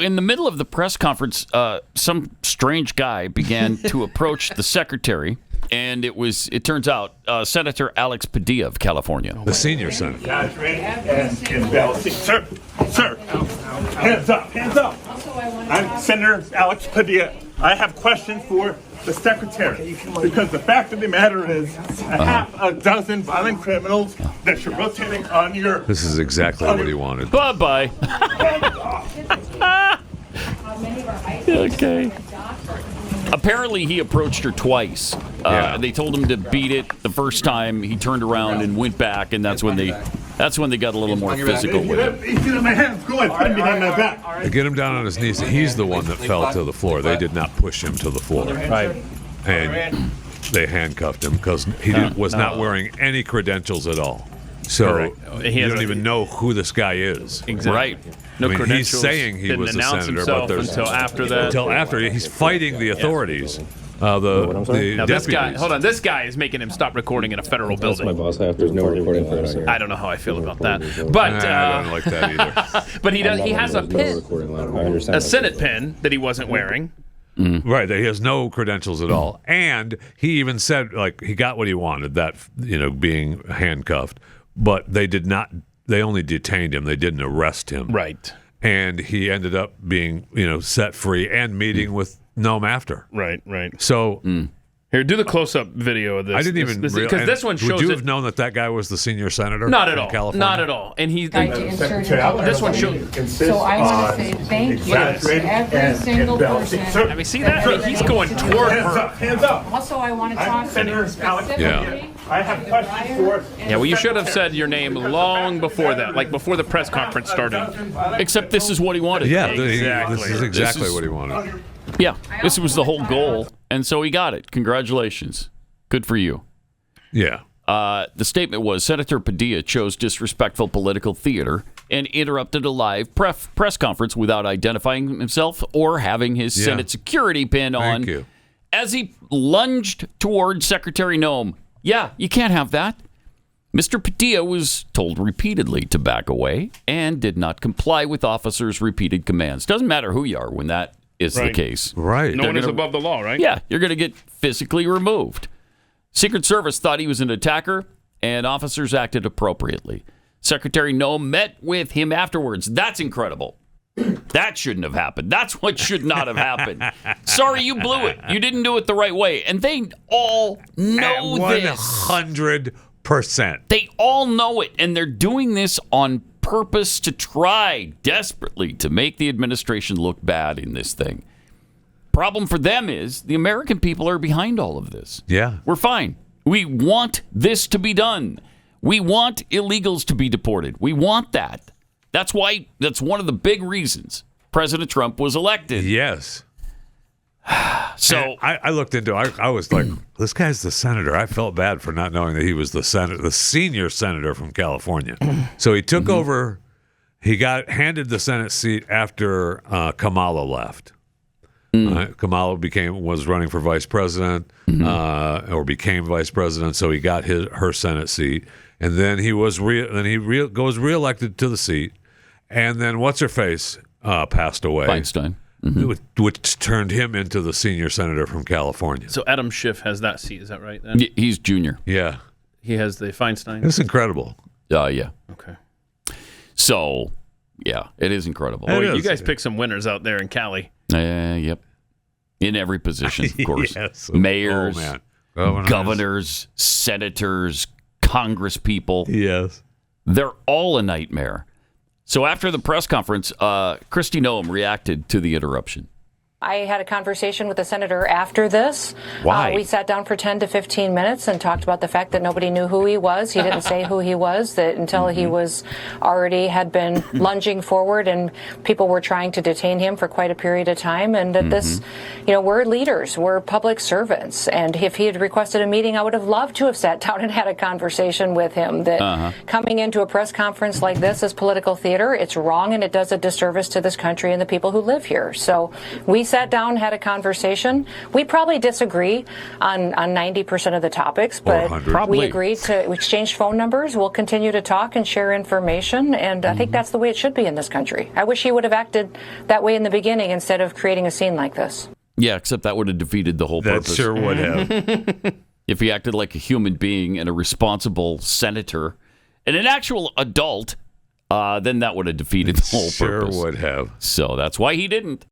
in the middle of the press conference, some strange guy began to approach the secretary, and it turns out, Senator Alex Padilla of California. The senior senator. Sir, hands up. I'm Senator Alex Padilla. I have questions for the secretary, because the fact of the matter is half a dozen violent criminals that you're rotating on your... This is exactly what he wanted. Bye-bye. Okay. Apparently, he approached her twice. They told him to beat it the first time. He turned around and went back, and that's when they got a little more physical with him. He's in my hands. Go ahead, put him behind my back. They get him down on his knees. He's the one that fell to the floor. They did not push him to the floor. Right. And they handcuffed him because he was not wearing any credentials at all. So you don't even know who this guy is. Exactly. Right. No credentials. He's saying he was a senator, but there's until after that. Until after he's fighting the authorities. The this guy, deputies. hold on. This guy is making him stop recording in a federal building. My boss. There's no recording for us. I don't know how I feel about that, but I don't like that either. but he has a pin, a Senate pin that he wasn't wearing. Right, he has no credentials at all, and he even said he got what he wanted, that being handcuffed, but they did not. They only detained him. They didn't arrest him. Right, and he ended up being set free and meeting with Noem after. Right. So. Here, do the close-up video of this. I didn't even realize, because this one shows. Would you have known that guy was the senior senator? Not at all. California? Not at all. And he. This one shows. So I want to say thank you to every single person. I mean, see that? I mean, he's going toward her. Hands up. Also, I want to talk to you specifically. Yeah. I have questions for... Yeah, well, you should have said your name long before that, like before the press conference started. Except this is what he wanted. Yeah, Exactly. this is exactly what he wanted. Yeah, this was the whole goal, and so he got it. Congratulations. Good for you. Yeah. The statement was, Senator Padilla chose disrespectful political theater and interrupted a live press conference without identifying himself or having his Senate security pin on. Thank you. As he lunged toward Secretary Noem. Yeah, you can't have that. Mr. Padilla was told repeatedly to back away and did not comply with officers' repeated commands. Doesn't matter who you are when that is the case. Right. No one is above the law, right? Yeah, you're going to get physically removed. Secret Service thought he was an attacker, and officers acted appropriately. Secretary Noem met with him afterwards. That's incredible. That shouldn't have happened. That's what should not have happened. Sorry, you blew it. You didn't do it the right way. And they all know this. 100%. They all know it, and they're doing this on purpose to try desperately to make the administration look bad in this thing. Problem for them is the American people are behind all of this. Yeah. We're fine. We want this to be done. We want illegals to be deported. We want that. That's one of the big reasons President Trump was elected. Yes. So I looked into it. I was like, this guy's the senator. I felt bad for not knowing that he was the senior senator from California. So he took over. He got handed the Senate seat after Kamala left. Kamala was running for vice president, or became vice president. So he got her Senate seat, and then he was goes reelected to the seat, and then what's her face passed away. Feinstein. Which turned him into the senior senator from California. So Adam Schiff has that seat, is that right? Then? He's junior. Yeah. He has the Feinstein? It's incredible. Yeah. Okay. So, yeah, it is incredible. Oh, you guys pick some winners out there in Cali. Yep. In every position, of course. Yes. Mayors, governors, senators, congresspeople. Yes. They're all a nightmare. So after the press conference, Kristi Noem reacted to the interruption. I had a conversation with the senator after this. Why? We sat down for 10 to 15 minutes and talked about the fact that nobody knew who he was. He didn't say who he was, that until he was had been lunging forward and people were trying to detain him for quite a period of time. And that this, we're leaders, we're public servants. And if he had requested a meeting, I would have loved to have sat down and had a conversation with him. That coming into a press conference like this is political theater. It's wrong and it does a disservice to this country and the people who live here. So we sat sat down, had a conversation. We probably disagree on 90% of the topics, but we agreed to exchange phone numbers. We'll continue to talk and share information, and I think that's the way it should be in this country. I wish he would have acted that way in the beginning instead of creating a scene like this. Yeah, except that would have defeated the whole purpose. That sure would have. If he acted like a human being and a responsible senator and an actual adult, then that would have defeated the whole purpose. Sure would have. So that's why he didn't.